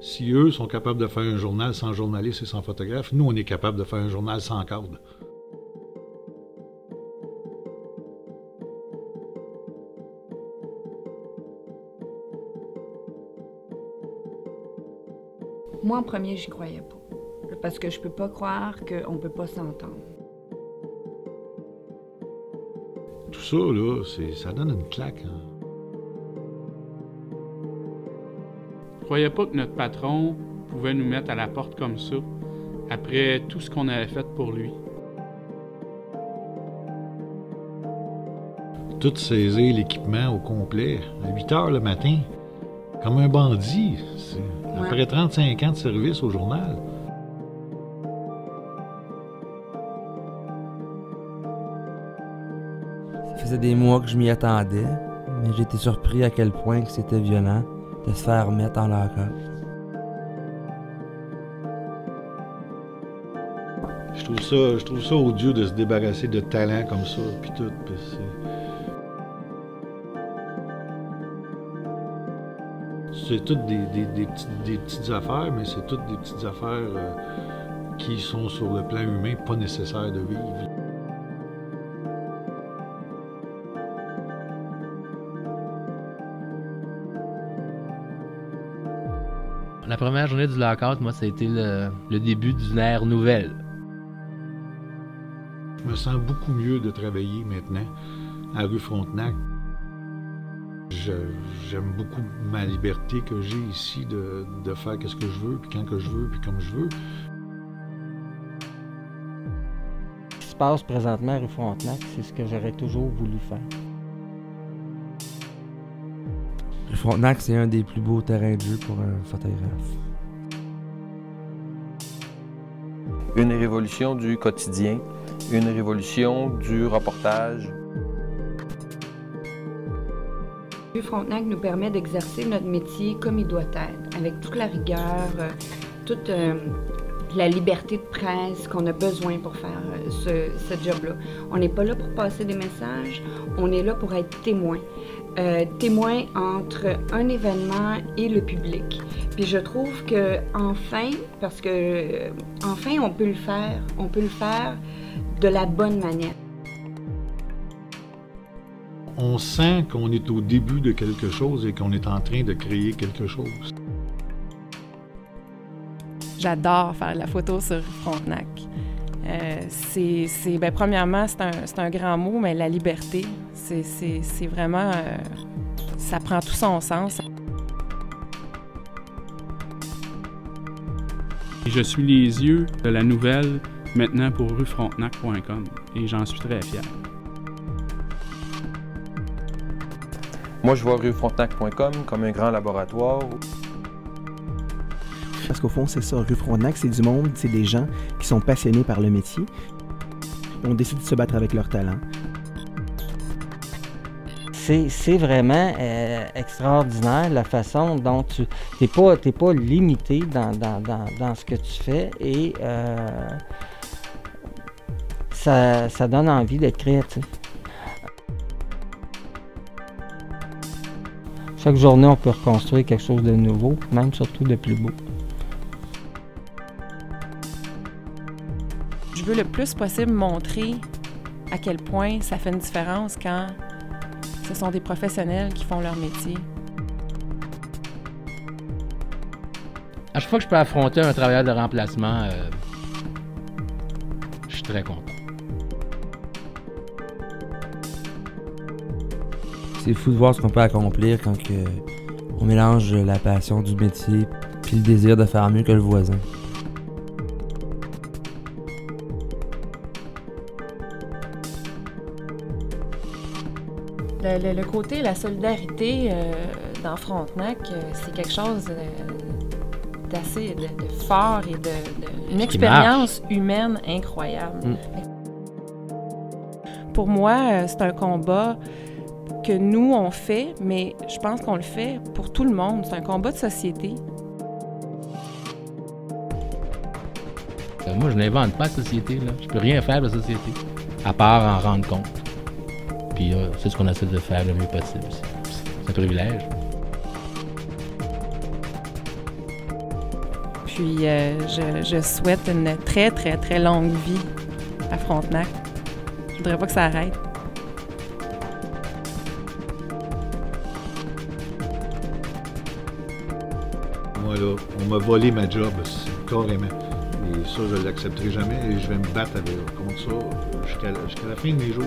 Si eux sont capables de faire un journal sans journaliste et sans photographe, nous, on est capable de faire un journal sans cadre. Moi, en premier, j'y croyais pas. Parce que je peux pas croire qu'on peut pas s'entendre. Tout ça, là, ça donne une claque. Hein. Je croyais pas que notre patron pouvait nous mettre à la porte comme ça, après tout ce qu'on avait fait pour lui. Tout saisir l'équipement au complet, à 8 heures le matin, comme un bandit. Après 35 ans de service au journal. Ça faisait des mois que je m'y attendais, mais j'ai été surpris à quel point que c'était violent de se faire mettre en lock-up. Je trouve ça odieux de se débarrasser de talents comme ça, puis tout. C'est toutes des petites affaires, mais c'est toutes des petites affaires qui sont sur le plan humain pas nécessaires de vivre. La première journée du lockout, moi, ça a été le début d'une ère nouvelle. Je me sens beaucoup mieux de travailler maintenant à rue Frontenac. J'aime beaucoup ma liberté que j'ai ici de faire ce que je veux, puis quand que je veux, puis comme je veux. Ce qui se passe présentement à rue Frontenac, c'est ce que j'aurais toujours voulu faire. Rue Frontenac, c'est un des plus beaux terrains de jeu pour un photographe. Une révolution du quotidien, une révolution du reportage. Rue Frontenac nous permet d'exercer notre métier comme il doit être, avec toute la rigueur, toute la liberté de presse qu'on a besoin pour faire ce job-là. On n'est pas là pour passer des messages, on est là pour être témoin. Témoin entre un événement et le public. Puis je trouve que enfin, parce que enfin on peut le faire de la bonne manière. On sent qu'on est au début de quelque chose et qu'on est en train de créer quelque chose. J'adore faire de la photo sur Frontenac. Ben, premièrement, c'est un grand mot, mais la liberté, c'est vraiment... ça prend tout son sens. Je suis les yeux de la nouvelle maintenant pour ruefrontenac.com et j'en suis très fier. Moi, je vois ruefrontenac.com comme un grand laboratoire. Parce qu'au fond, c'est ça, rue Frontenac, c'est du monde, c'est des gens qui sont passionnés par le métier. On décide de se battre avec leur talent. C'est vraiment extraordinaire la façon dont t'es pas limité dans ce que tu fais et ça donne envie d'être créatif. Chaque journée, on peut reconstruire quelque chose de nouveau, même surtout de plus beau. Je veux le plus possible montrer à quel point ça fait une différence quand ce sont des professionnels qui font leur métier. À chaque fois que je peux affronter un travailleur de remplacement, je suis très content. C'est fou de voir ce qu'on peut accomplir quand on mélange la passion du métier puis le désir de faire mieux que le voisin. Le côté, la solidarité dans Frontenac, c'est quelque chose d'assez de fort et une expérience humaine incroyable. Pour moi, c'est un combat que nous, on fait, mais je pense qu'on le fait pour tout le monde. C'est un combat de société. Moi, je n'invente pas la société, là. Je peux rien faire de la société, à part en rendre compte. Puis c'est ce qu'on essaie de faire le mieux possible. C'est un privilège. Puis je souhaite une très, très, très longue vie à Frontenac. Je voudrais pas que ça arrête. Moi, là, on m'a volé ma job, carrément. Et ça, je ne l'accepterai jamais et je vais me battre contre ça jusqu'à la fin de mes jours.